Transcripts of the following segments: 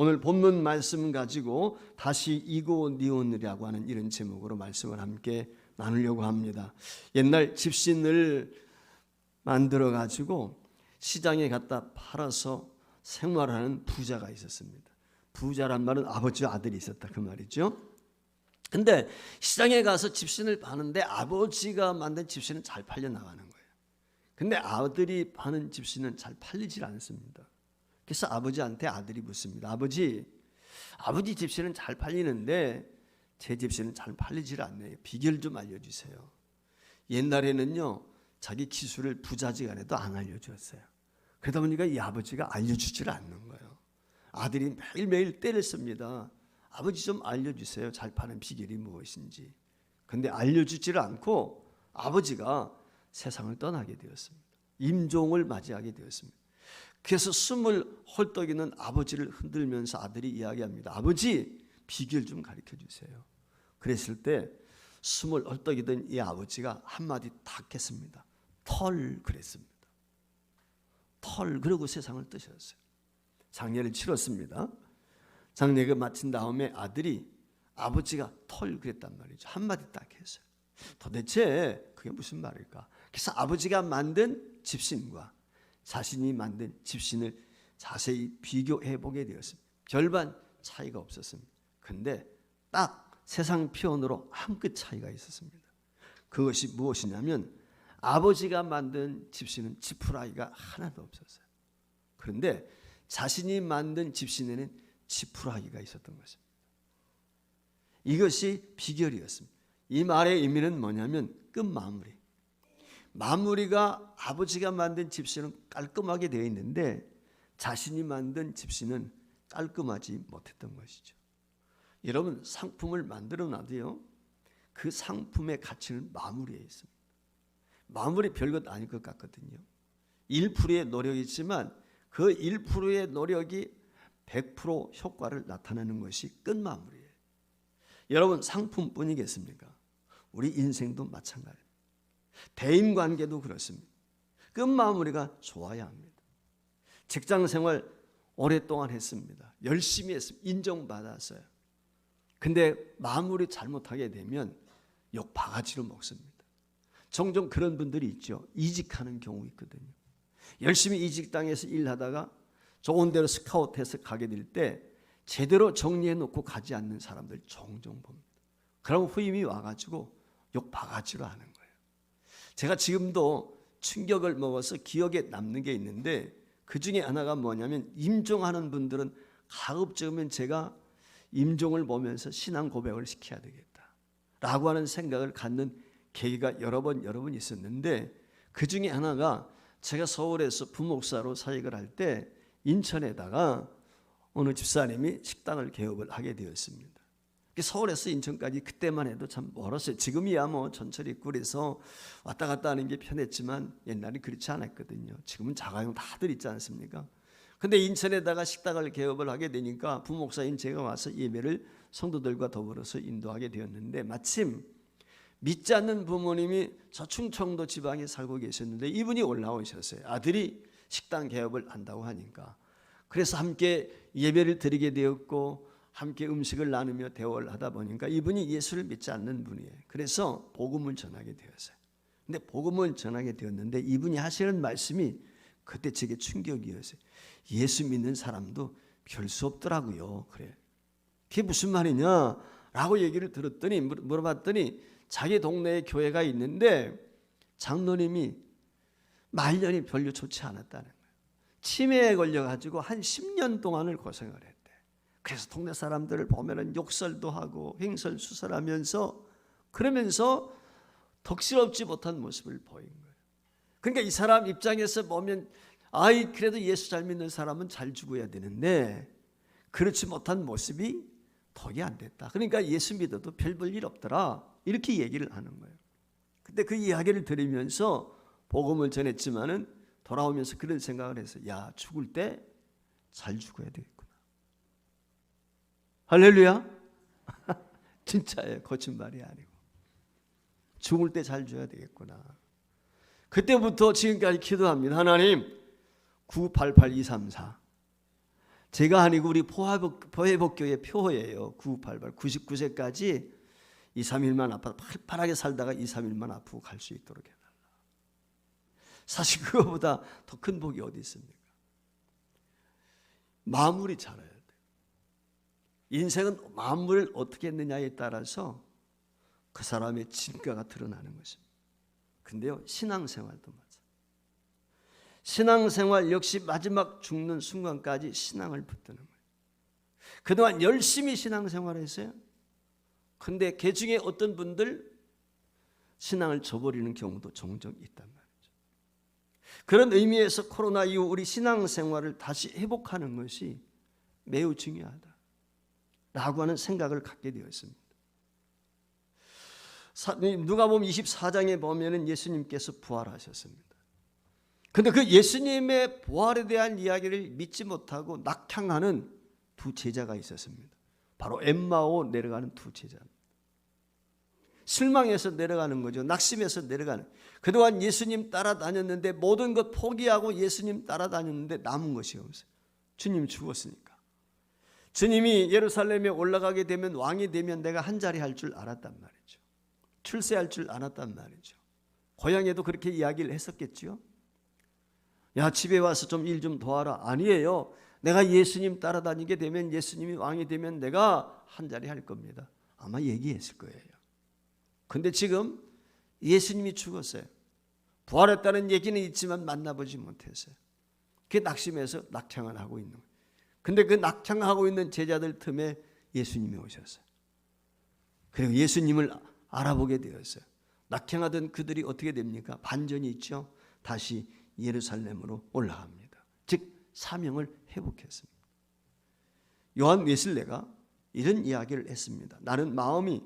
오늘 본문 말씀 가지고 다시 이고니온이라고 하는 이런 제목으로 말씀을 함께 나누려고 합니다. 옛날 집신을 만들어 가지고 시장에 갖다 팔아서 생활하는 부자가 있었습니다. 부자란 말은 아버지와 아들이 있었다 그 말이죠. 근데 시장에 가서 집신을 파는데 아버지가 만든 집신은 잘 팔려 나가는 거예요. 근데 아들이 파는 집신은 잘 팔리질 않습니다. 그래서 아버지한테 아들이 묻습니다. 아버지 집신은 잘 팔리는데 제 집신은 잘 팔리질 않네요. 비결 좀 알려주세요. 옛날에는요, 자기 기술을 부자지간에도 안 알려주었어요. 그러다 보니까 이 아버지가 알려주지를 않는 거예요. 아들이 매일매일 때를 씁니다. 아버지 좀 알려주세요. 잘 파는 비결이 무엇인지. 근데 알려주지를 않고 아버지가 세상을 떠나게 되었습니다. 임종을 맞이하게 되었습니다. 그래서 숨을 헐떡이는 아버지를 흔들면서 아들이 이야기합니다. 아버지, 비결 좀 가르쳐 주세요. 그랬을 때 숨을 헐떡이던 이 아버지가 한마디 딱 했습니다. 털 그랬습니다. 털, 그러고 세상을 뜨셨어요. 장례를 치렀습니다. 장례가 마친 다음에 아들이 아버지가 털 그랬단 말이죠. 한마디 딱 했어요. 도대체 그게 무슨 말일까? 그래서 아버지가 만든 집신과 자신이 만든 집신을 자세히 비교해 보게 되었습니다. 별반 차이가 없었습니다. 근데 딱 세상 표현으로 한 끗 차이가 있었습니다. 그것이 무엇이냐면 아버지가 만든 집신은 지푸라기가 하나도 없었어요. 그런데 자신이 만든 집신에는 지푸라기가 있었던 것입니다. 이것이 비결이었습니다. 이 말의 의미는 뭐냐면 끝마무리. 마무리가 아버지가 만든 집신은 깔끔하게 되어 있는데 자신이 만든 집신은 깔끔하지 못했던 것이죠. 여러분, 상품을 만들어 놔도요, 그 상품의 가치는 마무리에 있습니다. 마무리 별것 아닐 것 같거든요. 1%의 노력이 있지만 그 1%의 노력이 100% 효과를 나타내는 것이 끝마무리예요. 여러분, 상품뿐이겠습니까? 우리 인생도 마찬가지입니다. 대인관계도 그렇습니다. 끝마무리가 좋아야 합니다. 직장생활 오랫동안 했습니다. 열심히 했습니다. 인정받았어요. 근데 마무리 잘못하게 되면 욕 바가지로 먹습니다. 종종 그런 분들이 있죠. 이직하는 경우 있거든요. 열심히 이직당해서 일하다가 좋은 데로 스카웃해서 가게 될 때 제대로 정리해 놓고 가지 않는 사람들 종종 봅니다. 그럼 후임이 와가지고 욕 바가지로 하는 거예요. 제가 지금도 충격을 먹어서 기억에 남는 게 있는데 그 중에 하나가 뭐냐면 임종하는 분들은 가급적이면 제가 임종을 보면서 신앙 고백을 시켜야 되겠다라고 하는 생각을 갖는 계기가 여러 번 있었는데 그 중에 하나가 제가 서울에서 부목사로 사역을 할 때 인천에다가 어느 집사님이 식당을 개업을 하게 되었습니다. 서울에서 인천까지 그때만 해도 참 멀었어요. 지금이야 뭐 전철이 꿀에서 왔다 갔다 하는 게 편했지만 옛날에 그렇지 않았거든요. 지금은 자가용 다들 있지 않습니까? 근데 인천에다가 식당을 개업을 하게 되니까 부목사인 제가 와서 예배를 성도들과 더불어서 인도하게 되었는데 마침 믿지 않는 부모님이 저 충청도 지방에 살고 계셨는데 이분이 올라오셨어요. 아들이 식당 개업을 한다고 하니까. 그래서 함께 예배를 드리게 되었고 함께 음식을 나누며 대화를 하다 보니까 이분이 예수를 믿지 않는 분이에요. 그래서 복음을 전하게 되었어요. 근데 복음을 전하게 되었는데 이분이 하시는 말씀이 그때 제게 충격이었어요. 예수 믿는 사람도 별 수 없더라고요. 그래. 그게 무슨 말이냐라고 얘기를 들었더니 물어봤더니 자기 동네에 교회가 있는데 장로님이 말년이 별로 좋지 않았다는 거예요. 치매에 걸려가지고 한 10년 동안을 고생을 했대. 그래서 동네 사람들을 보면은 욕설도 하고 횡설수설하면서 그러면서 덕스럽지 못한 모습을 보인 거예요. 그러니까 이 사람 입장에서 보면 아이 그래도 예수 잘 믿는 사람은 잘 죽어야 되는데 그렇지 못한 모습이 덕이 안 됐다. 그러니까 예수 믿어도 별 볼 일 없더라. 이렇게 얘기를 하는 거예요. 근데 그 이야기를 들으면서 복음을 전했지만은 돌아오면서 그런 생각을 했어요. 야, 죽을 때 잘 죽어야 되겠구나. 할렐루야. 진짜예요. 거친 말이 아니고. 죽을 때 잘 죽어야 되겠구나. 그때부터 지금까지 기도합니다. 하나님 988234 제가 아니고 우리 포회복교의 표예요. 9988 99세까지 2, 3일만 아파 팔팔하게 살다가 2, 3일만 아프고 갈 수 있도록 해달라. 사실 그거보다 더 큰 복이 어디 있습니까? 마무리 잘해야 돼요. 인생은 마무리를 어떻게 했느냐에 따라서 그 사람의 진가가 드러나는 것입니다. 근데요, 신앙생활도 마찬가지예요. 신앙생활 역시 마지막 죽는 순간까지 신앙을 붙드는 거예요. 그동안 열심히 신앙생활을 했어요. 근데 그 중에 어떤 분들 신앙을 저버리는 경우도 종종 있단 말이죠. 그런 의미에서 코로나 이후 우리 신앙생활을 다시 회복하는 것이 매우 중요하다라고 하는 생각을 갖게 되었습니다. 누가복음 24장에 보면은 예수님께서 부활하셨습니다. 그런데 그 예수님의 부활에 대한 이야기를 믿지 못하고 낙향하는 두 제자가 있었습니다. 바로 엠마오 내려가는 두 제자입니다. 실망해서 내려가는 거죠. 낙심해서 내려가는. 그동안 예수님 따라다녔는데 모든 것 포기하고 예수님 따라다녔는데 남은 것이 없어요. 주님 죽었으니까. 주님이 예루살렘에 올라가게 되면 왕이 되면 내가 한 자리 할 줄 알았단 말이죠. 출세할 줄 알았단 말이죠. 고향에도 그렇게 이야기를 했었겠죠. 야, 집에 와서 좀 일 좀 도와라. 아니에요. 내가 예수님 따라다니게 되면, 예수님이 왕이 되면 내가 한 자리 할 겁니다. 아마 얘기했을 거예요. 근데 지금 예수님이 죽었어요. 부활했다는 얘기는 있지만 만나보지 못했어요. 그게 낙심해서 낙향을 하고 있는 거예요. 근데 그 낙향하고 있는 제자들 틈에 예수님이 오셨어요. 그리고 예수님을 알아보게 되었어요. 낙향하던 그들이 어떻게 됩니까? 반전이 있죠. 다시 예루살렘으로 올라갑니다. 즉 사명을 회복했습니다. 요한 웨슬레가 이런 이야기를 했습니다. 나는 마음이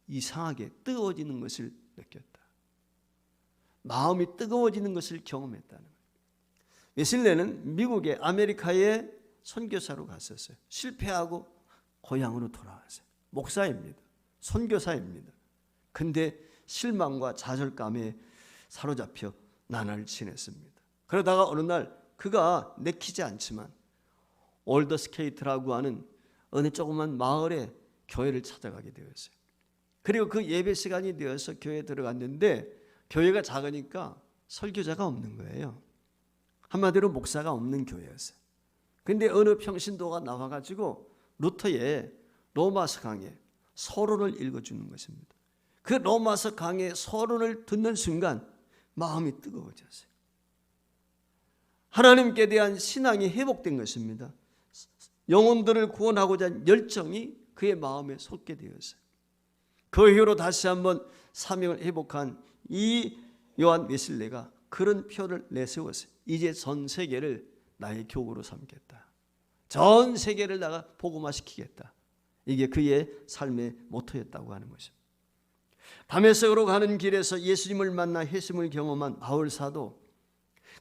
이상하게 뜨거워지는 것을 느꼈다. 마음이 뜨거워지는 것을 경험했다는 거예요. 웨슬레는 미국의 아메리카의 선교사로 갔었어요. 실패하고 고향으로 돌아왔어요. 목사입니다. 선교사입니다. 근데 실망과 좌절감에 사로잡혀 나날을 지냈습니다. 그러다가 어느 날 그가 내키지 않지만 올더스케이트라고 하는 어느 조그만 마을에 교회를 찾아가게 되었어요. 그리고 그 예배 시간이 되어서 교회에 들어갔는데 교회가 작으니까 설교자가 없는 거예요. 한마디로 목사가 없는 교회였어요. 근데 어느 평신도가 나와가지고 루터의 로마서 강의 서론을 읽어주는 것입니다. 그 로마서 강의 서론을 듣는 순간 마음이 뜨거워졌어요. 하나님께 대한 신앙이 회복된 것입니다. 영혼들을 구원하고자 하는 열정이 그의 마음에 솟게 되었어요. 그 이후로 다시 한번 사명을 회복한 이 요한 웨슬레가 그런 표를 내세웠어요. 이제 전 세계를 나의 교구로 삼겠다. 전 세계를 내가 복음화시키겠다. 이게 그의 삶의 모토였다고 하는 것입니다. 다메섹으로 가는 길에서 예수님을 만나 회심을 경험한 바울 사도,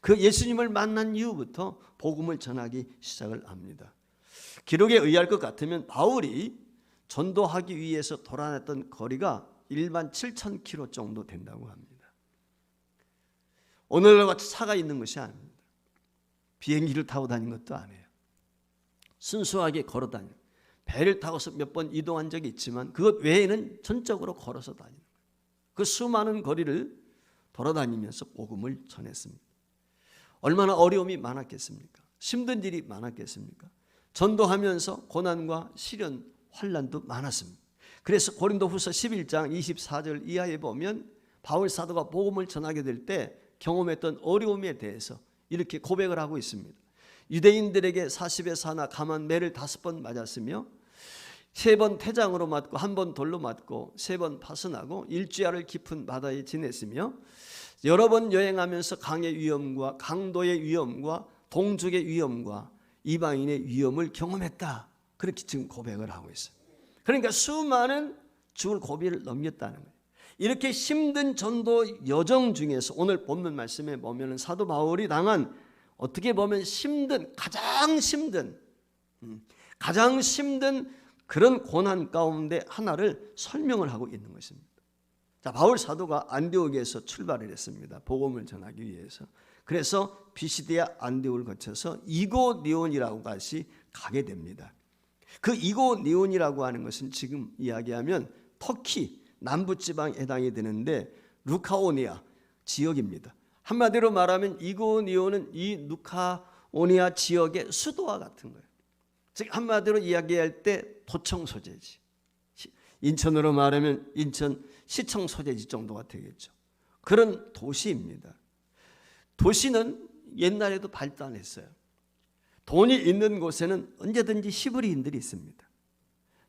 그 예수님을 만난 이후부터 복음을 전하기 시작을 합니다. 기록에 의할 것 같으면 바울이 전도하기 위해서 돌아다녔던 거리가 17,000km 정도 된다고 합니다. 오늘과 같이 차가 있는 것이 아닙니다. 비행기를 타고 다닌 것도 아니에요. 순수하게 걸어 다녀요. 배를 타고서 몇 번 이동한 적이 있지만 그것 외에는 전적으로 걸어서 다니는 거예요. 그 수많은 거리를 돌아다니면서 복음을 전했습니다. 얼마나 어려움이 많았겠습니까? 힘든 일이 많았겠습니까? 전도하면서 고난과 시련, 환난도 많았습니다. 그래서 고린도후서 11장 24절 이하에 보면 바울 사도가 복음을 전하게 될 때 경험했던 어려움에 대해서 이렇게 고백을 하고 있습니다. 유대인들에게 40에서 하나 감한 매를 5번 맞았으며 3번 태장으로 맞고 1번 돌로 맞고 3번 파선하고 일주야를 깊은 바다에 지냈으며 여러 번 여행하면서 강의 위험과 강도의 위험과 동족의 위험과 이방인의 위험을 경험했다. 그렇게 지금 고백을 하고 있어요. 그러니까 수많은 죽을 고비를 넘겼다는 거예요. 이렇게 힘든 전도 여정 중에서 오늘 본문 말씀에 보면 사도 바울이 당한 어떻게 보면 가장 힘든 그런 고난 가운데 하나를 설명을 하고 있는 것입니다. 자, 바울 사도가 안디옥에서 출발을 했습니다. 복음을 전하기 위해서. 그래서 비시디아 안디옥을 거쳐서 이고니온이라고 같이 가게 됩니다. 그 이고니온이라고 하는 것은 지금 이야기하면 터키 남부지방에 해당이 되는데 루카오니아 지역입니다. 한마디로 말하면 이고니온은 이 루카오니아 지역의 수도와 같은 거예요. 즉 한마디로 이야기할 때 도청 소재지. 인천으로 말하면 인천 시청 소재지 정도가 되겠죠. 그런 도시입니다. 도시는 옛날에도 발달했어요. 돈이 있는 곳에는 언제든지 시부리인들이 있습니다.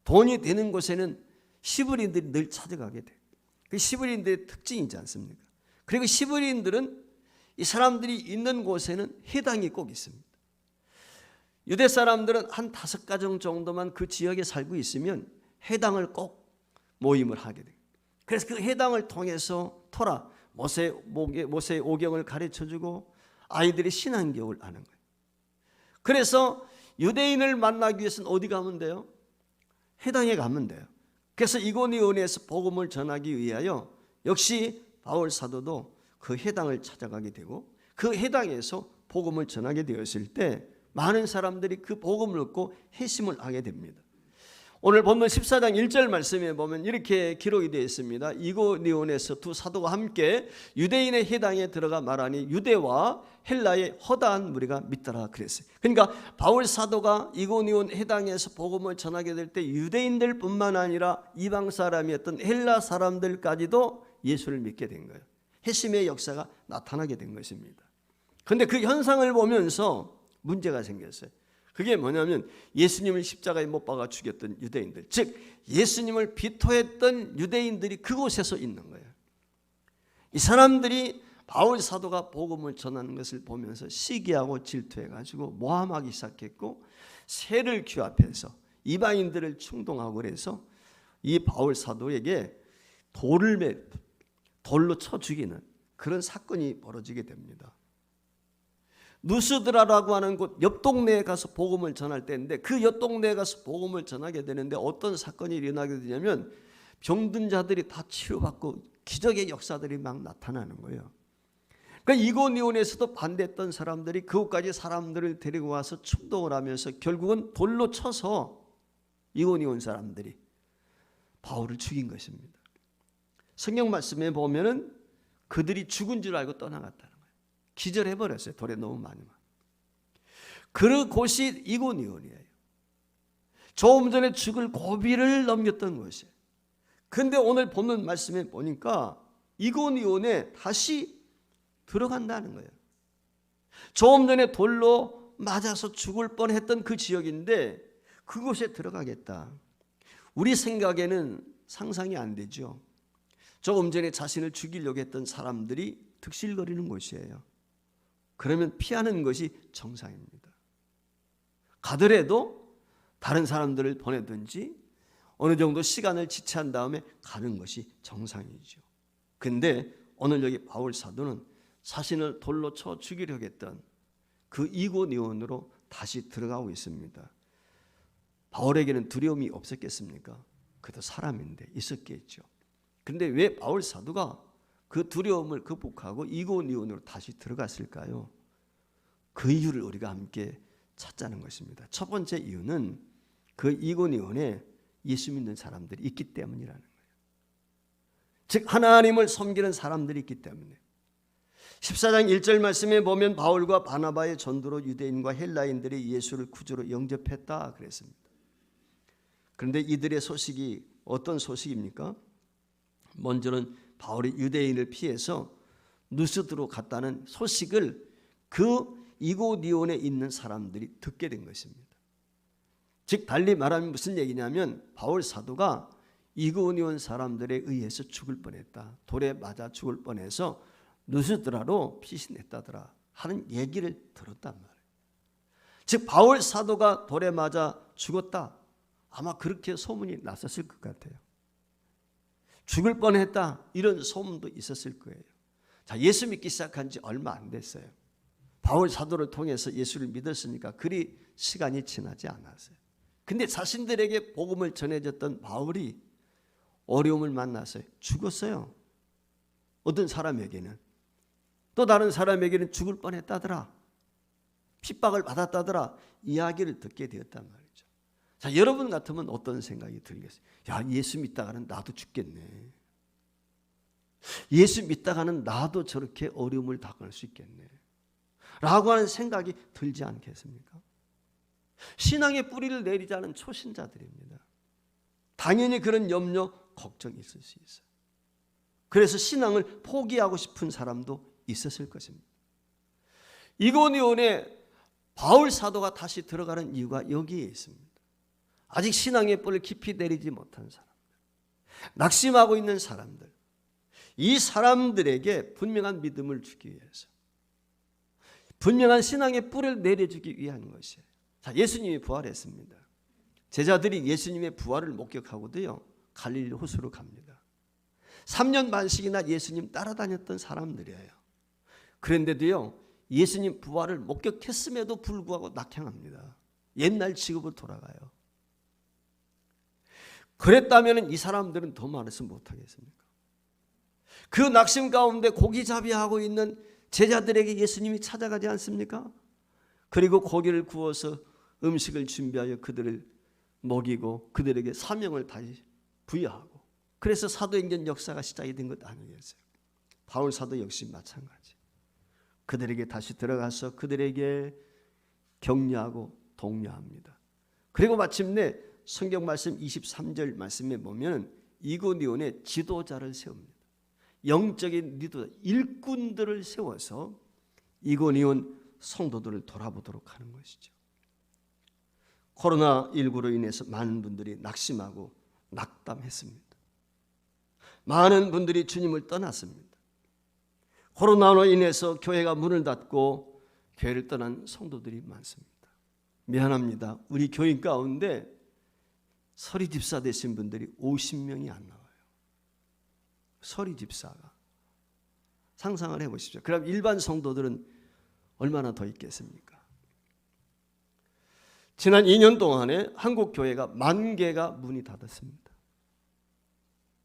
돈이 되는 곳에는 시부리인들이 늘 찾아가게 돼요. 그 시부리인들의 특징이지 않습니까? 그리고 시부리인들은 이 사람들이 있는 곳에는 해당이 꼭 있습니다. 유대 사람들은 한 5가정 정도만 그 지역에 살고 있으면 해당을 꼭 모임을 하게 돼요. 그래서 그 해당을 통해서 토라, 모세의 오경을 가르쳐주고 아이들이 신앙교육을 하는 거예요. 그래서 유대인을 만나기 위해서는 어디 가면 돼요? 해당에 가면 돼요. 그래서 이고니온에서 복음을 전하기 위하여 역시 바울 사도도 그 해당을 찾아가게 되고 그 해당에서 복음을 전하게 되었을 때 많은 사람들이 그 복음을 얻고 회심을 하게 됩니다. 오늘 본문 14장 1절 말씀에 보면 이렇게 기록이 되어 있습니다. 이고니온에서 두 사도가 함께 유대인의 해당에 들어가 말하니 유대와 헬라의 허다한 무리가 믿더라 그랬어요. 그러니까 바울 사도가 이고니온 해당에서 복음을 전하게 될 때 유대인들뿐만 아니라 이방 사람이었던 헬라 사람들까지도 예수를 믿게 된 거예요. 회심의 역사가 나타나게 된 것입니다. 그런데 그 현상을 보면서 문제가 생겼어요. 그게 뭐냐면 예수님을 십자가에 못 박아 죽였던 유대인들, 즉 예수님을 비토했던 유대인들이 그곳에서 있는 거예요. 이 사람들이 바울 사도가 복음을 전하는 것을 보면서 시기하고 질투해가지고 모함하기 시작했고 새를 규합해서 이방인들을 충동하고 그래서 이 바울 사도에게 돌로 쳐 죽이는 그런 사건이 벌어지게 됩니다. 누스드라라고 하는 곳 옆 동네에 가서 복음을 전할 때인데 그 옆 동네에 가서 복음을 전하게 되는데 어떤 사건이 일어나게 되냐면 병든 자들이 다 치료받고 기적의 역사들이 막 나타나는 거예요. 그러니까 이고니온에서도 반대했던 사람들이 그곳까지 사람들을 데리고 와서 충동을 하면서 결국은 돌로 쳐서 이고니온 사람들이 바울을 죽인 것입니다. 성경 말씀에 보면은 그들이 죽은 줄 알고 떠나갔다는 거예요. 기절해버렸어요. 돌에 너무 많이. 그 곳이 이고니온이에요. 조금 전에 죽을 고비를 넘겼던 곳이에요. 그런데 오늘 보는 말씀에 보니까 이고니온에 다시 들어간다는 거예요. 조금 전에 돌로 맞아서 죽을 뻔했던 그 지역인데 그곳에 들어가겠다. 우리 생각에는 상상이 안 되죠. 조금 전에 자신을 죽이려고 했던 사람들이 득실거리는 곳이에요. 그러면 피하는 것이 정상입니다. 가더라도 다른 사람들을 보내든지 어느 정도 시간을 지체한 다음에 가는 것이 정상이죠. 그런데 오늘 여기 바울 사도는 자신을 돌로 쳐 죽이려고 했던 그 이고니온으로 다시 들어가고 있습니다. 바울에게는 두려움이 없었겠습니까? 그도 사람인데 있었겠죠. 그런데 왜 바울 사도가 그 두려움을 극복하고 이고니온으로 다시 들어갔을까요? 그 이유를 우리가 함께 찾자는 것입니다. 첫 번째 이유는 그 이고니온에 예수 믿는 사람들이 있기 때문이라는 거예요. 즉 하나님을 섬기는 사람들이 있기 때문에. 14장 1절 말씀에 보면 바울과 바나바의 전도로 유대인과 헬라인들이 예수를 구주로 영접했다 그랬습니다. 그런데 이들의 소식이 어떤 소식입니까? 먼저는 바울이 유대인을 피해서 누스드로 갔다는 소식을 그 이고니온에 있는 사람들이 듣게 된 것입니다. 즉 달리 말하면 무슨 얘기냐면 바울 사도가 이고니온 사람들에 의해서 죽을 뻔했다. 돌에 맞아 죽을 뻔해서 누스드라로 피신했다더라 하는 얘기를 들었단 말이에요. 즉 바울 사도가 돌에 맞아 죽었다. 아마 그렇게 소문이 났었을 것 같아요. 죽을 뻔했다 이런 소문도 있었을 거예요. 자, 예수 믿기 시작한 지 얼마 안 됐어요. 바울 사도를 통해서 예수를 믿었으니까 그리 시간이 지나지 않았어요. 근데 자신들에게 복음을 전해줬던 바울이 어려움을 만나서 죽었어요. 어떤 사람에게는 또 다른 사람에게는 죽을 뻔했다더라. 핍박을 받았다더라 이야기를 듣게 되었단 말이죠. 자, 여러분 같으면 어떤 생각이 들겠어요? 야, 예수 믿다가는 나도 죽겠네. 예수 믿다가는 나도 저렇게 어려움을 당할 수 있겠네 라고 하는 생각이 들지 않겠습니까? 신앙의 뿌리를 내리지 않은 초신자들입니다. 당연히 그런 염려, 걱정이 있을 수 있어요. 그래서 신앙을 포기하고 싶은 사람도 있었을 것입니다. 이고니온에 바울 사도가 다시 들어가는 이유가 여기에 있습니다. 아직 신앙의 뿔을 깊이 내리지 못한 사람들, 낙심하고 있는 사람들, 이 사람들에게 분명한 믿음을 주기 위해서, 분명한 신앙의 뿔을 내려주기 위한 것이에요. 자, 예수님이 부활했습니다. 제자들이 예수님의 부활을 목격하고도요, 갈릴리 호수로 갑니다. 3년 반씩이나 예수님 따라다녔던 사람들이에요. 그런데도요, 예수님 부활을 목격했음에도 불구하고 낙향합니다. 옛날 취급으로 돌아가요. 그랬다면 이 사람들은 더 많았으면 못하겠습니까? 그 낙심 가운데 고기잡이하고 있는 제자들에게 예수님이 찾아가지 않습니까? 그리고 고기를 구워서 음식을 준비하여 그들을 먹이고 그들에게 사명을 다시 부여하고, 그래서 사도행전 역사가 시작이 된 것 아니겠어요? 바울 사도 역시 마찬가지. 그들에게 다시 들어가서 그들에게 격려하고 독려합니다. 그리고 마침내 성경 말씀 23절 말씀에 보면 이고니온에 지도자를 세웁니다. 영적인 리더, 일꾼들을 세워서 이고니온 성도들을 돌아보도록 하는 것이죠. 코로나19로 인해서 많은 분들이 낙심하고 낙담했습니다. 많은 분들이 주님을 떠났습니다. 코로나로 인해서 교회가 문을 닫고 교회를 떠난 성도들이 많습니다. 미안합니다. 우리 교인 가운데 서리 집사 되신 분들이 50명이 안 나와요. 서리 집사가. 상상을 해보십시오. 그럼 일반 성도들은 얼마나 더 있겠습니까? 지난 2년 동안에 한국 교회가 10,000개가 문이 닫았습니다.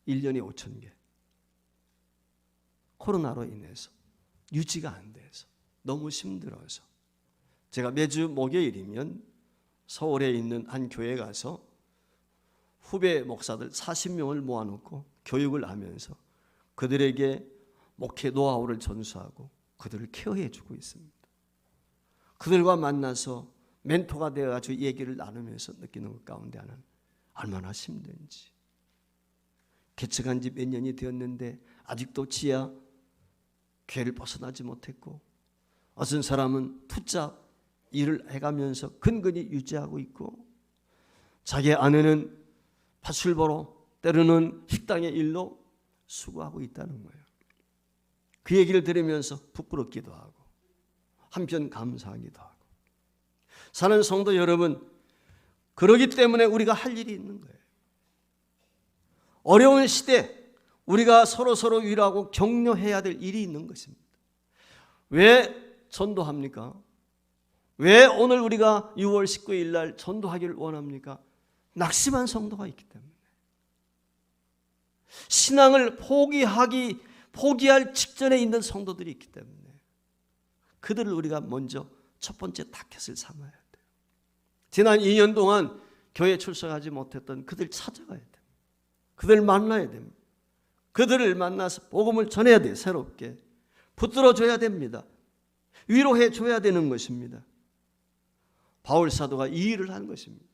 1년에 5,000개. 코로나로 인해서 유지가 안 돼서 너무 힘들어서 제가 매주 목요일이면 서울에 있는 한 교회에 가서 후배 목사들 40명을 모아놓고 교육을 하면서 그들에게 목회 노하우를 전수하고 그들을 케어해주고 있습니다. 그들과 만나서 멘토가 되어가지고 얘기를 나누면서 느끼는 것 가운데 하나는 얼마나 힘든지. 개척한 지 몇 년이 되었는데 아직도 지하 교회를 벗어나지 못했고, 어떤 사람은 투잡 일을 해가면서 근근히 유지하고 있고, 자기 아내는 밭을 보러 때로는 식당의 일로 수고하고 있다는 거예요. 그 얘기를 들으면서 부끄럽기도 하고 한편 감사하기도 하고. 사는 성도 여러분, 그러기 때문에 우리가 할 일이 있는 거예요. 어려운 시대 우리가 서로 위로하고 격려해야 될 일이 있는 것입니다. 왜 전도합니까? 왜 오늘 우리가 6월 19일 날 전도하기를 원합니까? 낙심한 성도가 있기 때문에. 신앙을 포기할 직전에 있는 성도들이 있기 때문에 그들을 우리가 먼저 첫 번째 타겟을 삼아야 돼요. 지난 2년 동안 교회에 출석하지 못했던 그들 찾아가야 돼요. 그들 만나야 됩니다. 그들을 만나서 복음을 전해야 돼요. 새롭게 붙들어줘야 됩니다. 위로해 줘야 되는 것입니다. 바울 사도가 이 일을 한 것입니다.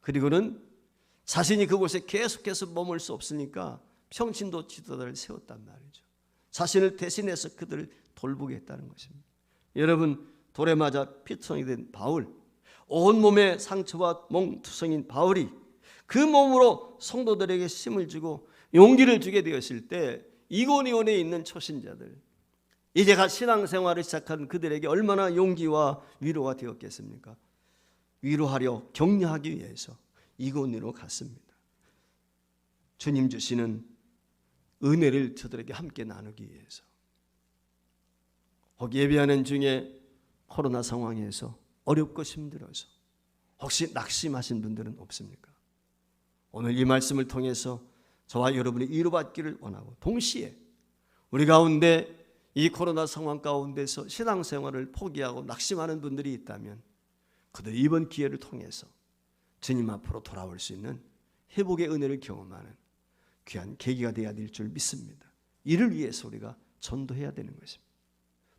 그리고는 자신이 그곳에 계속해서 머물 수 없으니까 평신도 지도자를 세웠단 말이죠. 자신을 대신해서 그들을 돌보겠다는 것입니다. 여러분, 돌에 맞아 피투성이 된 바울, 온몸에 상처와 몽투성인 바울이 그 몸으로 성도들에게 힘을 주고 용기를 주게 되었을 때 이고니온에 있는 초신자들, 이제가 신앙생활을 시작한 그들에게 얼마나 용기와 위로가 되었겠습니까? 위로하려 격려하기 위해서 이고니온으로 갔습니다. 주님 주시는 은혜를 저들에게 함께 나누기 위해서. 혹 예배하는 중에 코로나 상황에서 어렵고 힘들어서 혹시 낙심하신 분들은 없습니까? 오늘 이 말씀을 통해서 저와 여러분이 위로받기를 원하고, 동시에 우리 가운데 이 코로나 상황 가운데서 신앙생활을 포기하고 낙심하는 분들이 있다면 그들 이번 기회를 통해서 주님 앞으로 돌아올 수 있는 회복의 은혜를 경험하는 귀한 계기가 되어야 될 줄 믿습니다. 이를 위해서 우리가 전도해야 되는 것입니다.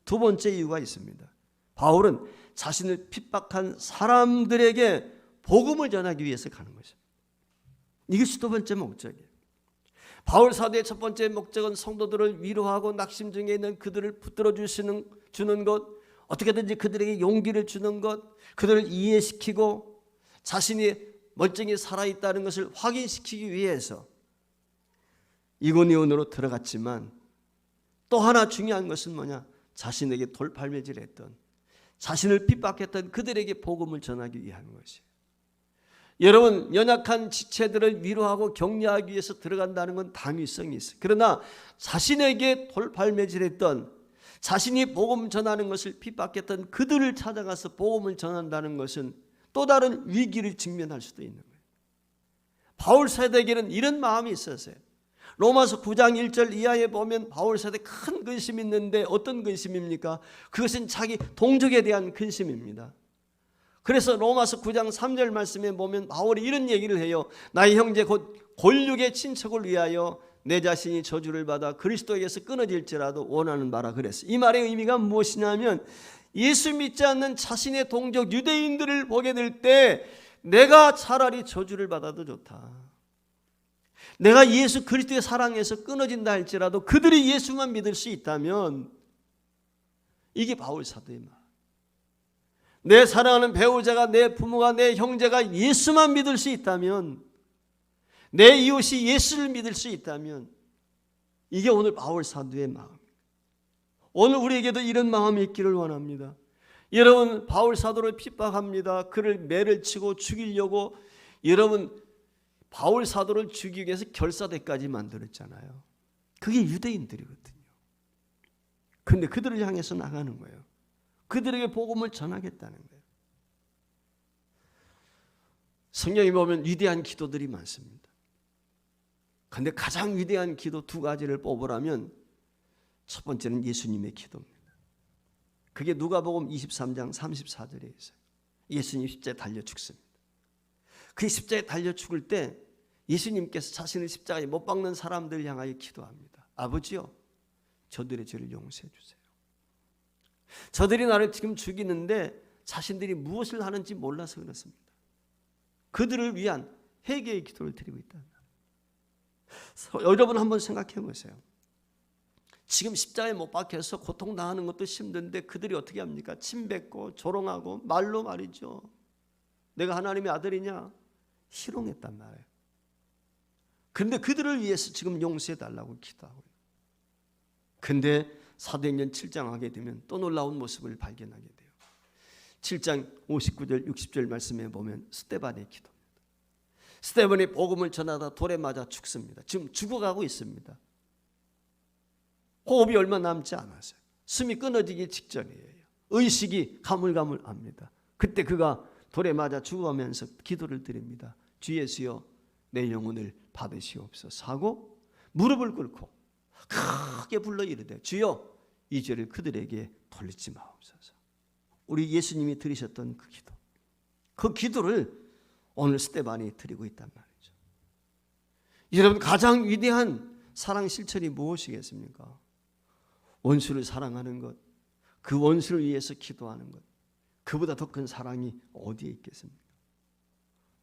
두 번째 이유가 있습니다. 바울은 자신을 핍박한 사람들에게 복음을 전하기 위해서 가는 것입니다. 이것이 두 번째 목적이에요. 바울 사도의 첫 번째 목적은 성도들을 위로하고 낙심 중에 있는 그들을 붙들어 주는 것, 어떻게든지 그들에게 용기를 주는 것, 그들을 이해시키고 자신이 멀쩡히 살아있다는 것을 확인시키기 위해서 이고니온으로 들어갔지만 또 하나 중요한 것은 뭐냐? 자신에게 돌팔매질했던, 자신을 핍박했던 그들에게 복음을 전하기 위한 것이에요. 여러분, 연약한 지체들을 위로하고 격려하기 위해서 들어간다는 건 당위성이 있어요. 그러나 자신에게 돌팔매질했던, 자신이 복음 전하는 것을 핍박했던 그들을 찾아가서 복음을 전한다는 것은 또 다른 위기를 직면할 수도 있는 거예요. 바울 사도에게는 이런 마음이 있었어요. 로마서 9장 1절 이하에 보면 바울 사도에 큰 근심이 있는데 어떤 근심입니까? 그것은 자기 동족에 대한 근심입니다. 그래서 로마서 9장 3절 말씀에 보면 바울이 이런 얘기를 해요. 나의 형제 곧 골육의 친척을 위하여 내 자신이 저주를 받아 그리스도에게서 끊어질지라도 원하는 바라 그랬어요. 이 말의 의미가 무엇이냐면 예수 믿지 않는 자신의 동족 유대인들을 보게 될 때 내가 차라리 저주를 받아도 좋다. 내가 예수 그리스도의 사랑에서 끊어진다 할지라도 그들이 예수만 믿을 수 있다면, 이게 바울 사도의 말. 내 사랑하는 배우자가, 내 부모가, 내 형제가 예수만 믿을 수 있다면, 내 이웃이 예수를 믿을 수 있다면, 이게 오늘 바울 사도의 마음입니다. 오늘 우리에게도 이런 마음이 있기를 원합니다. 여러분, 바울 사도를 핍박합니다. 그를 매를 치고 죽이려고 여러분 바울 사도를 죽이기 위해서 결사대까지 만들었잖아요. 그게 유대인들이거든요. 그런데 그들을 향해서 나가는 거예요. 그들에게 복음을 전하겠다는 거예요. 성경에 보면 위대한 기도들이 많습니다. 그런데 가장 위대한 기도 두 가지를 뽑으라면 첫 번째는 예수님의 기도입니다. 그게 누가복음 23장 34절에 있어요. 예수님 십자가에 달려 죽습니다. 그 십자가에 달려 죽을 때 예수님께서 자신을 십자가에 못 박는 사람들을 향하여 기도합니다. 아버지요, 저들의 죄를 용서해 주세요. 저들이 나를 지금 죽이는데 자신들이 무엇을 하는지 몰라서 그렇습니다. 그들을 위한 회개의 기도를 드리고 있다. 여러분 한번 생각해 보세요. 지금 십자가에 못 박혀서 고통당하는 것도 힘든데 그들이 어떻게 합니까? 침 뱉고 조롱하고 말로 말이죠. 내가 하나님의 아들이냐? 희롱했단 말이에요. 그런데 그들을 위해서 지금 용서해달라고 기도하고요. 그런데 사도행전 7장 하게 되면 또 놀라운 모습을 발견하게 돼요. 7장 59절 60절 말씀에 보면 스데반의 기도입니다. 스데반이 복음을 전하다 돌에 맞아 죽습니다. 지금 죽어가고 있습니다. 호흡이 얼마 남지 않았어요. 숨이 끊어지기 직전이에요. 의식이 가물가물합니다. 그때 그가 돌에 맞아 죽어가면서 기도를 드립니다. 주 예수여, 내 영혼을 받으시옵소서 하고 무릎을 꿇고 크게 불러 이르되 주여, 이 죄를 그들에게 돌리지 마옵소서. 우리 예수님이 드리셨던 그 기도, 그 기도를 오늘 스데반이 드리고 있단 말이죠. 여러분, 가장 위대한 사랑 실천이 무엇이겠습니까? 원수를 사랑하는 것, 그 원수를 위해서 기도하는 것, 그보다 더 큰 사랑이 어디에 있겠습니까?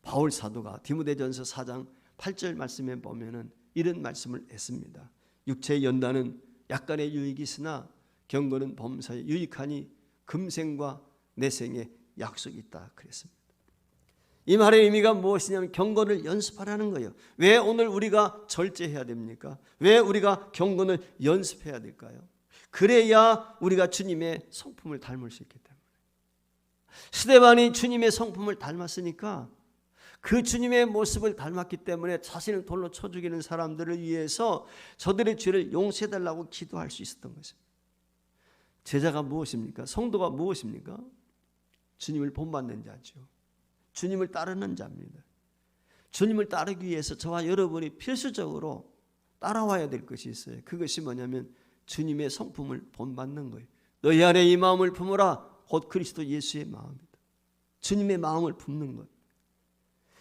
바울 사도가 디모데전서 4장 8절 말씀에 보면은 이런 말씀을 했습니다. 육체의 연단은 약간의 유익이 있으나 경건은 범사에 유익하니 금생과 내생에 약속이 있다 그랬습니다. 이 말의 의미가 무엇이냐면 경건을 연습하라는 거예요. 왜 오늘 우리가 절제해야 됩니까? 왜 우리가 경건을 연습해야 될까요? 그래야 우리가 주님의 성품을 닮을 수 있기 때문에. 스데반이 주님의 성품을 닮았으니까 그 주님의 모습을 닮았기 때문에 자신을 돌로 쳐 죽이는 사람들을 위해서 저들의 죄를 용서해달라고 기도할 수 있었던 것입니다. 제자가 무엇입니까? 성도가 무엇입니까? 주님을 본받는 자죠. 주님을 따르는 자입니다. 주님을 따르기 위해서 저와 여러분이 필수적으로 따라와야 될 것이 있어요. 그것이 뭐냐면 주님의 성품을 본받는 거예요. 너희 안에 이 마음을 품으라. 곧 그리스도 예수의 마음이다. 주님의 마음을 품는 것.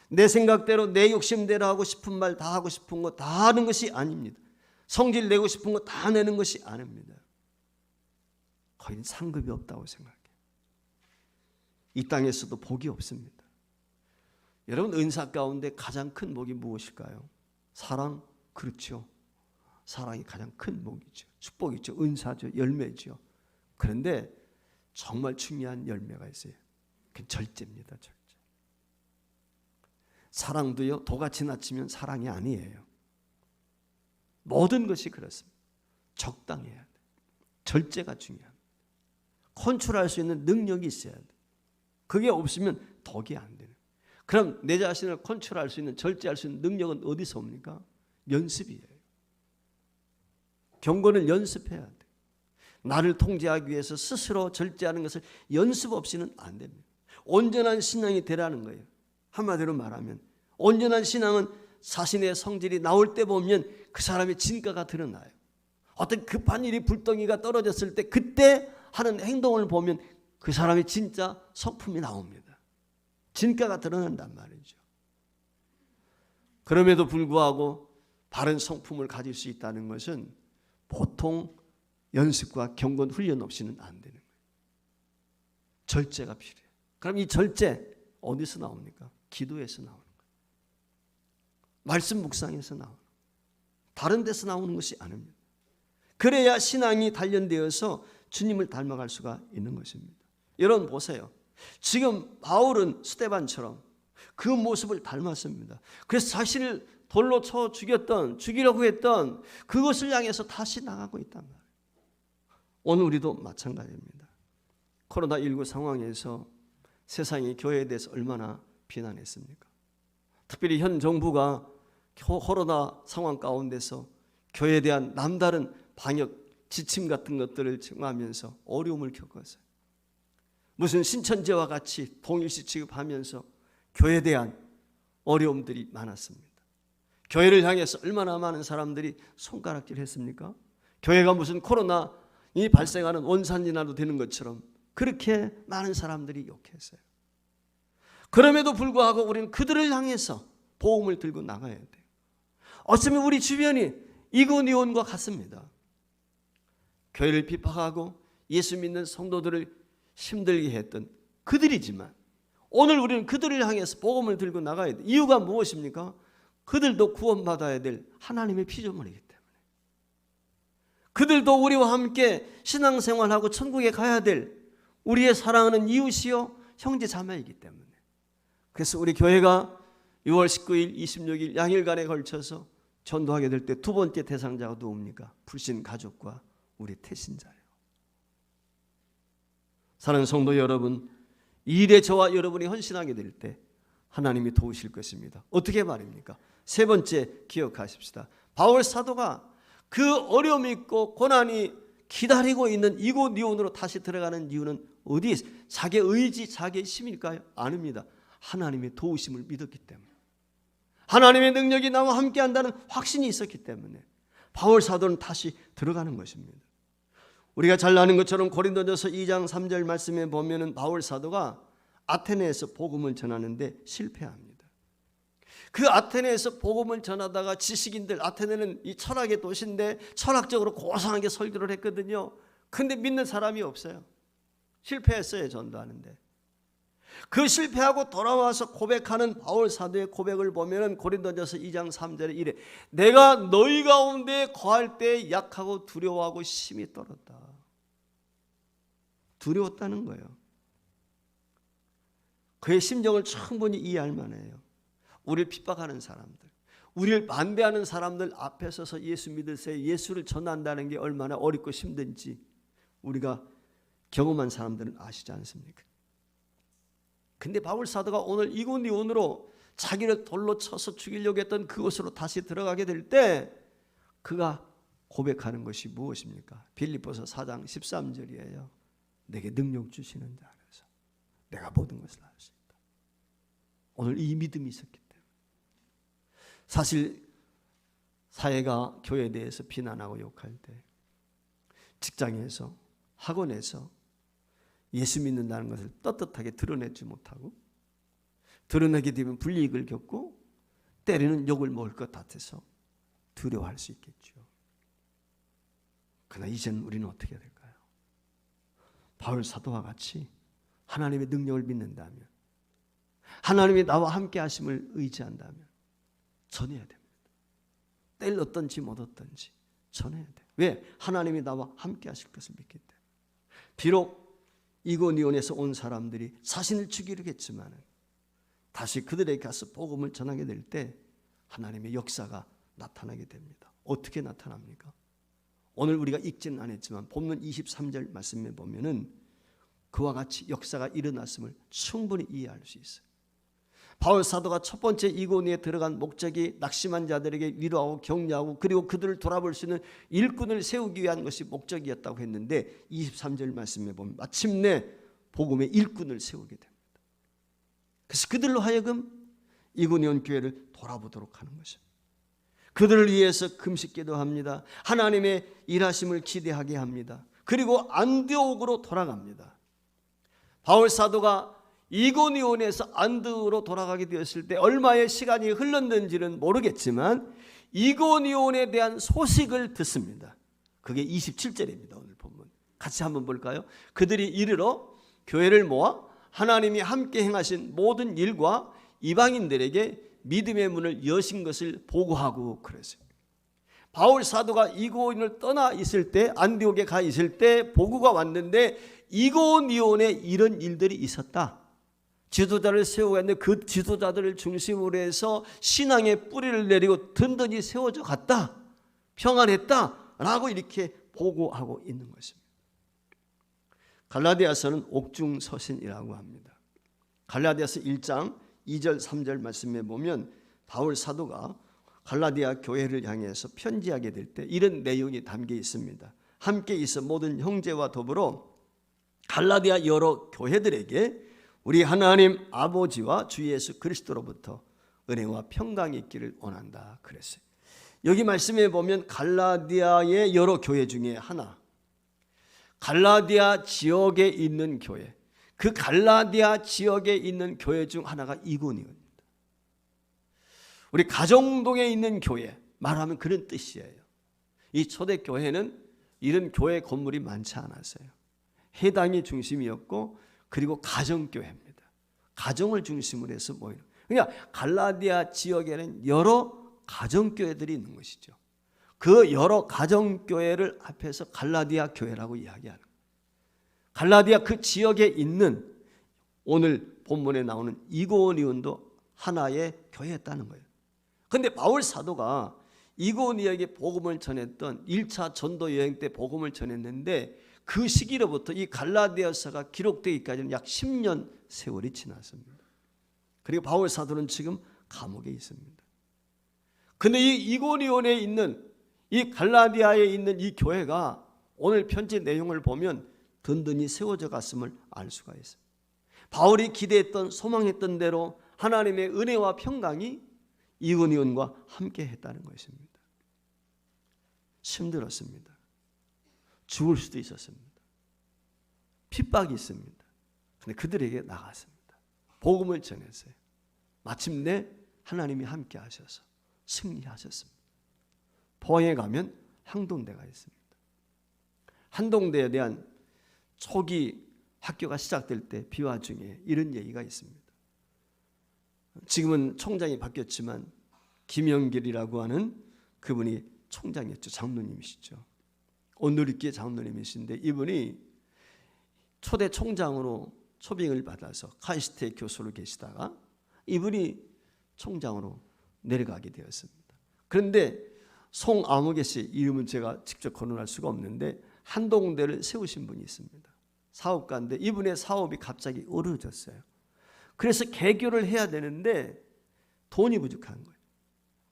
내 생각대로 내 욕심대로 하고 싶은 말 다 하고 싶은 거 다 하는 것이 아닙니다. 성질 내고 싶은 거 다 내는 것이 아닙니다. 거긴 상급이 없다고 생각해요. 이 땅에서도 복이 없습니다. 여러분, 은사 가운데 가장 큰 복이 무엇일까요? 사랑? 그렇죠. 사랑이 가장 큰 복이죠. 축복이죠. 은사죠. 열매죠. 그런데 정말 중요한 열매가 있어요. 그건 절제입니다. 절제. 사랑도요, 도가 지나치면 사랑이 아니에요. 모든 것이 그렇습니다. 적당해야 돼요. 절제가 중요합니다. 컨트롤할 수 있는 능력이 있어야 돼요. 그게 없으면 덕이 안 되는. 그럼 내 자신을 컨트롤할 수 있는, 절제할 수 있는 능력은 어디서 옵니까? 연습이에요. 경건을 연습해야 돼요. 나를 통제하기 위해서 스스로 절제하는 것을 연습 없이는 안 됩니다. 온전한 신앙이 되라는 거예요. 한마디로 말하면 온전한 신앙은 자신의 성질이 나올 때 보면 그 사람의 진가가 드러나요. 어떤 급한 일이 불덩이가 떨어졌을 때 그때 하는 행동을 보면 그 사람의 진짜 성품이 나옵니다. 진가가 드러난단 말이죠. 그럼에도 불구하고 바른 성품을 가질 수 있다는 것은 보통 연습과 경건 훈련 없이는 안 되는 거예요. 절제가 필요해요. 그럼 이 절제 어디서 나옵니까? 기도에서 나오는 거예요. 말씀 묵상에서 나오는 거예요. 다른 데서 나오는 것이 아닙니다. 그래야 신앙이 단련되어서 주님을 닮아갈 수가 있는 것입니다. 여러분 보세요. 지금 바울은 스데반처럼 그 모습을 닮았습니다. 그래서 자신을 돌로 쳐 죽이려고 했던 그것을 향해서 다시 나가고 있단 말이에요. 오늘 우리도 마찬가지입니다. 코로나19 상황에서 세상이 교회에 대해서 얼마나 비난했습니까? 특별히 현 정부가 코로나 상황 가운데서 교회에 대한 남다른 방역 지침 같은 것들을 정하면서 어려움을 겪었어요. 무슨 신천지와 같이 동일시 취급하면서 교회에 대한 어려움들이 많았습니다. 교회를 향해서 얼마나 많은 사람들이 손가락질했습니까? 교회가 무슨 코로나이 발생하는 원산지나도 되는 것처럼 그렇게 많은 사람들이 욕했어요. 그럼에도 불구하고 우리는 그들을 향해서 복음을 들고 나가야 돼요. 어쩌면 우리 주변이 이고니온과 같습니다. 교회를 비판하고 예수 믿는 성도들을 힘들게 했던 그들이지만 오늘 우리는 그들을 향해서 복음을 들고 나가야 돼요. 이유가 무엇입니까? 그들도 구원받아야 될 하나님의 피조물이기 때문에, 그들도 우리와 함께 신앙생활하고 천국에 가야 될 우리의 사랑하는 이웃이요 형제 자매이기 때문에, 그래서 우리 교회가 6월 19일, 26일 양일간에 걸쳐서 전도하게 될 때 두 번째 대상자가 누굽니까? 불신 가족과 우리 태신자예요. 사랑하는 성도 여러분, 이 일에 저와 여러분이 헌신하게 될 때 하나님이 도우실 것입니다. 어떻게 말입니까? 세 번째 기억하십시다. 바울 사도가 그 어려움이 있고 고난이 기다리고 있는 이고니온으로 다시 들어가는 이유는 어디에 있어요? 자기의 의지, 자기의 힘일까요? 아닙니다. 하나님의 도우심을 믿었기 때문에, 하나님의 능력이 나와 함께한다는 확신이 있었기 때문에 바울 사도는 다시 들어가는 것입니다. 우리가 잘 아는 것처럼 고린도전서 2장 3절 말씀에 보면은 바울 사도가 아테네에서 복음을 전하는데 실패합니다. 그 아테네에서 복음을 전하다가 지식인들, 아테네는 이 철학의 도시인데 철학적으로 고상하게 설교를 했거든요. 근데 믿는 사람이 없어요. 실패했어요, 전도하는데. 그 실패하고 돌아와서 고백하는 바울 사도의 고백을 보면은 고린도전서 2장 3절에 이래: 내가 너희 가운데 거할 때 약하고 두려워하고 심히 떨었다. 두려웠다는 거예요. 그의 심정을 충분히 이해할 만해요. 우리를 핍박하는 사람들, 우리를 반대하는 사람들 앞에 서서 예수 믿으세요, 예수를 전한다는 게 얼마나 어렵고 힘든지 우리가 경험한 사람들은 아시지 않습니까? 근데 바울 사도가 오늘 이고니온으로 자기를 돌로 쳐서 죽이려고 했던 그곳으로 다시 들어가게 될 때 그가 고백하는 것이 무엇입니까? 빌립보서 4장 13절이에요. 내게 능력 주시는 자 안에서 내가 모든 것을 할 수 있다. 오늘 이 믿음이 있었기 때문에. 사실 사회가 교회에 대해서 비난하고 욕할 때 직장에서, 학원에서 예수 믿는다는 것을 떳떳하게 드러내지 못하고 드러내게 되면 불이익을 겪고 때리는 욕을 먹을 것 같아서 두려워할 수 있겠죠. 그러나 이제는 우리는 어떻게 해야 될까요? 바울 사도와 같이 하나님의 능력을 믿는다면, 하나님이 나와 함께 하심을 의지한다면 전해야 됩니다. 때를 얻든지 못 얻든지 전해야 돼요. 왜? 하나님이 나와 함께 하실 것을 믿기 때문에. 비록 이고니온에서 온 사람들이 자신을 죽이려고 했지만 다시 그들에게 가서 복음을 전하게 될 때 하나님의 역사가 나타나게 됩니다. 어떻게 나타납니까? 오늘 우리가 읽지는 않았지만 본문 23절 말씀에 보면은 그와 같이 역사가 일어났음을 충분히 이해할 수 있어요. 바울 사도가 첫 번째 이고니에 들어간 목적이 낙심한 자들에게 위로하고 격려하고 그리고 그들을 돌아볼 수 있는 일꾼을 세우기 위한 것이 목적이었다고 했는데 23절 말씀에 보면 마침내 복음의 일꾼을 세우게 됩니다. 그래서 그들로 하여금 이고니온 교회를 돌아보도록 하는 것입니다. 그들을 위해서 금식 기도합니다. 하나님의 일하심을 기대하게 합니다. 그리고 안디옥으로 돌아갑니다. 바울 사도가 이고니온에서 안디옥으로 돌아가게 되었을 때 얼마의 시간이 흘렀는지는 모르겠지만 이고니온에 대한 소식을 듣습니다. 그게 27절입니다. 오늘 본문 같이 한번 볼까요? 그들이 이르러 교회를 모아 하나님이 함께 행하신 모든 일과 이방인들에게 믿음의 문을 여신 것을 보고하고 그랬어요. 바울 사도가 이고니온을 떠나 있을 때, 안디옥에 가 있을 때 보고가 왔는데 이고니온에 이런 일들이 있었다. 지도자를 세우고 있는데 그 지도자들을 중심으로 해서 신앙의 뿌리를 내리고 든든히 세워져 갔다. 평안했다라고 이렇게 보고하고 있는 것입니다. 갈라디아서는 옥중서신이라고 합니다. 갈라디아서 1장 2절 3절 말씀에 보면 바울 사도가 갈라디아 교회를 향해서 편지하게 될 때 이런 내용이 담겨 있습니다. 함께 있어 모든 형제와 더불어 갈라디아 여러 교회들에게 우리 하나님 아버지와 주 예수 그리스도로부터 은혜와 평강이 있기를 원한다 그랬어요. 여기 말씀에 보면 갈라디아의 여러 교회 중에 하나, 갈라디아 지역에 있는 교회, 그 갈라디아 지역에 있는 교회 중 하나가 이고니온입니다. 우리 가정동에 있는 교회 말하면 그런 뜻이에요. 이 초대교회는 이런 교회 건물이 많지 않았어요. 해당이 중심이었고 그리고 가정교회입니다. 가정을 중심으로 해서 모이는. 그러니까 갈라디아 지역에는 여러 가정교회들이 있는 것이죠. 그 여러 가정교회를 합해서 갈라디아 교회라고 이야기하는 거예요. 갈라디아 그 지역에 있는 오늘 본문에 나오는 이고니온도 하나의 교회였다는 거예요. 그런데 바울 사도가 이고니온에게 복음을 전했던 1차 전도 여행 때 복음을 전했는데 그 시기로부터 이 갈라디아서가 기록되기까지는 약 10년 세월이 지났습니다. 그리고 바울 사도는 지금 감옥에 있습니다. 그런데 이 이고니온에 있는 이 갈라디아에 있는 이 교회가 오늘 편지 내용을 보면 든든히 세워져 갔음을 알 수가 있습니다. 바울이 기대했던 소망했던 대로 하나님의 은혜와 평강이 이고니온과 함께 했다는 것입니다. 힘들었습니다. 죽을 수도 있었습니다. 핍박이 있습니다. 그런데 그들에게 나갔습니다. 복음을 전했어요. 마침내 하나님이 함께 하셔서 승리하셨습니다. 포항에 가면 항동대가 있습니다. 항동대에 대한 초기 학교가 시작될 때 비화 중에 이런 얘기가 있습니다. 지금은 총장이 바뀌었지만 김영길이라고 하는 그분이 총장이었죠. 장로님이시죠. 온누리교회 장로님이신데 이분이 초대 총장으로 초빙을 받아서 카이스트의 교수로 계시다가 이분이 총장으로 내려가게 되었습니다. 그런데 송아무개 씨 이름은 제가 직접 거론할 수가 없는데 한동대를 세우신 분이 있습니다. 사업가인데 이분의 사업이 갑자기 어려워졌어요. 그래서 개교를 해야 되는데 돈이 부족한 거예요.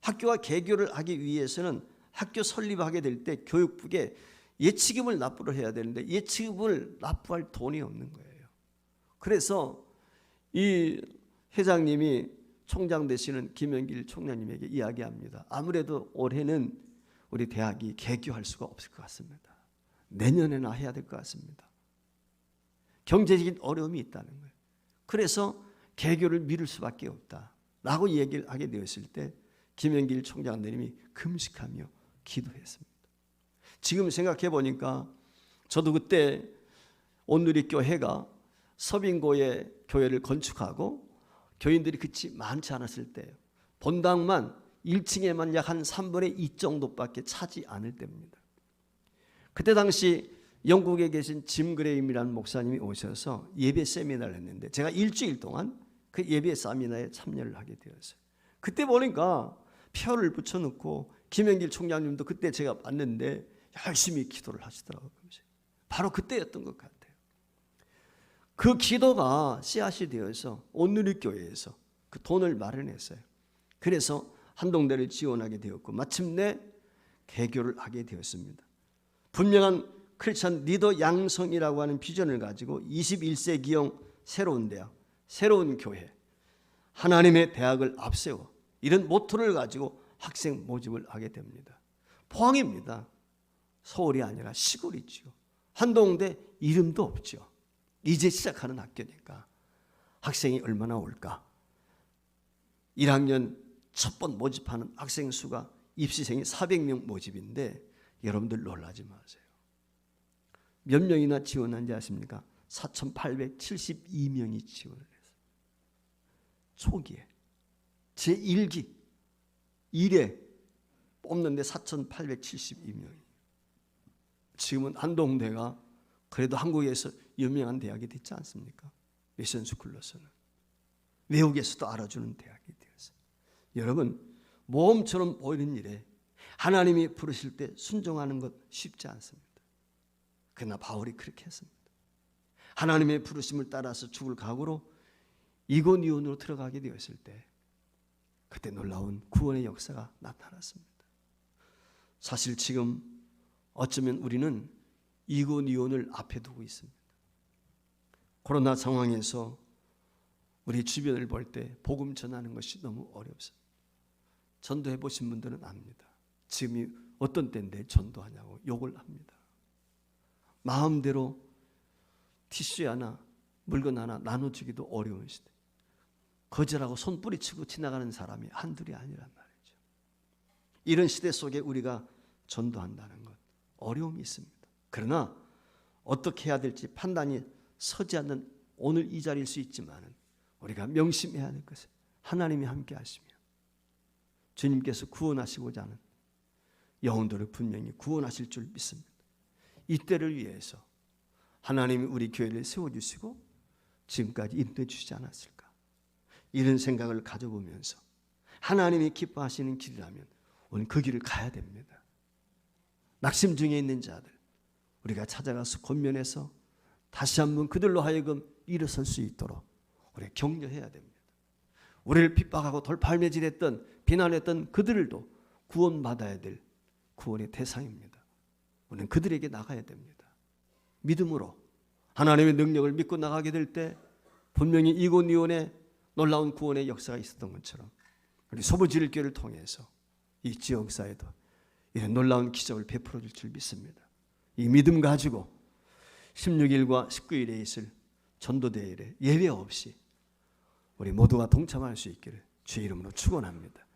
학교가 개교를 하기 위해서는 학교 설립하게 될 때 교육부에 예치금을 납부를 해야 되는데 예치금을 납부할 돈이 없는 거예요. 그래서 이 회장님이 총장 되시는 김영길 총장님에게 이야기합니다. 아무래도 올해는 우리 대학이 개교할 수가 없을 것 같습니다. 내년에나 해야 될 것 같습니다. 경제적인 어려움이 있다는 거예요. 그래서 개교를 미룰 수밖에 없다라고 얘기를 하게 되었을 때 김영길 총장님이 금식하며 기도했습니다. 지금 생각해 보니까 저도 그때 온누리교회가 서빙고에 교회를 건축하고 교인들이 그치 많지 않았을 때예요. 본당만 1층에만 약 한 3분의 2 정도밖에 차지 않을 때입니다. 그때 당시 영국에 계신 짐 그레임이라는 목사님이 오셔서 예배 세미나를 했는데 제가 일주일 동안 그 예배 세미나에 참여를 하게 되었어요. 그때 보니까 표를 붙여놓고 김영길 총장님도 그때 제가 봤는데 열심히 기도를 하시더라고요. 바로 그때였던 것 같아요. 그 기도가 씨앗이 되어서 온누리교회에서 그 돈을 마련했어요. 그래서 한동대를 지원하게 되었고 마침내 개교를 하게 되었습니다. 분명한 크리스천 리더 양성이라고 하는 비전을 가지고 21세기형 새로운 대학, 새로운 교회, 하나님의 대학을 앞세워 이런 모토를 가지고 학생 모집을 하게 됩니다. 포항입니다. 서울이 아니라 시골이죠. 한동대 이름도 없죠. 이제 시작하는 학교니까 학생이 얼마나 올까? 1학년 첫 번 모집하는 학생 수가 입시생이 400명 모집인데 여러분들 놀라지 마세요. 몇 명이나 지원한지 아십니까? 4,872명이 지원을 했어요. 초기에 제1기 1회 뽑는데 4,872명이. 지금은 한동대가 그래도 한국에서 유명한 대학이 됐지 않습니까? 미션스쿨로서는 외국에서도 알아주는 대학이 되었어요. 여러분, 모험처럼 보이는 일에 하나님이 부르실 때 순종하는 것 쉽지 않습니다. 그러나 바울이 그렇게 했습니다. 하나님의 부르심을 따라서 죽을 각오로 이고니온으로 들어가게 되었을 때 그때 놀라운 구원의 역사가 나타났습니다. 사실 지금 어쩌면 우리는 이고니온을 앞에 두고 있습니다. 코로나 상황에서 우리 주변을 볼 때 복음 전하는 것이 너무 어렵습니다. 전도해 보신 분들은 압니다. 지금이 어떤 때인데 전도하냐고 욕을 합니다. 마음대로 티슈 하나, 물건 하나 나눠주기도 어려운 시대. 거절하고 손 뿌리치고 지나가는 사람이 한둘이 아니란 말이죠. 이런 시대 속에 우리가 전도한다는 것 어려움이 있습니다. 그러나 어떻게 해야 될지 판단이 서지 않는 오늘 이 자리일 수 있지만 우리가 명심해야 될 것은 하나님이 함께 하시며 주님께서 구원하시고자 하는 영혼들을 분명히 구원하실 줄 믿습니다. 이때를 위해서 하나님이 우리 교회를 세워주시고 지금까지 인도해 주시지 않았을까? 이런 생각을 가져보면서 하나님이 기뻐하시는 길이라면 오늘 그 길을 가야 됩니다. 낙심 중에 있는 자들 우리가 찾아가서 권면해서 다시 한번 그들로 하여금 일어설 수 있도록 우리 격려해야 됩니다. 우리를 핍박하고 돌팔매질했던 비난했던 그들도 구원받아야 될 구원의 대상입니다. 우리는 그들에게 나가야 됩니다. 믿음으로 하나님의 능력을 믿고 나가게 될 때 분명히 이고니온의 놀라운 구원의 역사가 있었던 것처럼 우리 소부지일교를 통해서 이 지역사에도 이런 놀라운 기적을 베풀어 줄 줄 믿습니다. 이 믿음 가지고 16일과 19일에 있을 전도대회에 예외 없이 우리 모두가 동참할 수 있기를 주의 이름으로 축원합니다.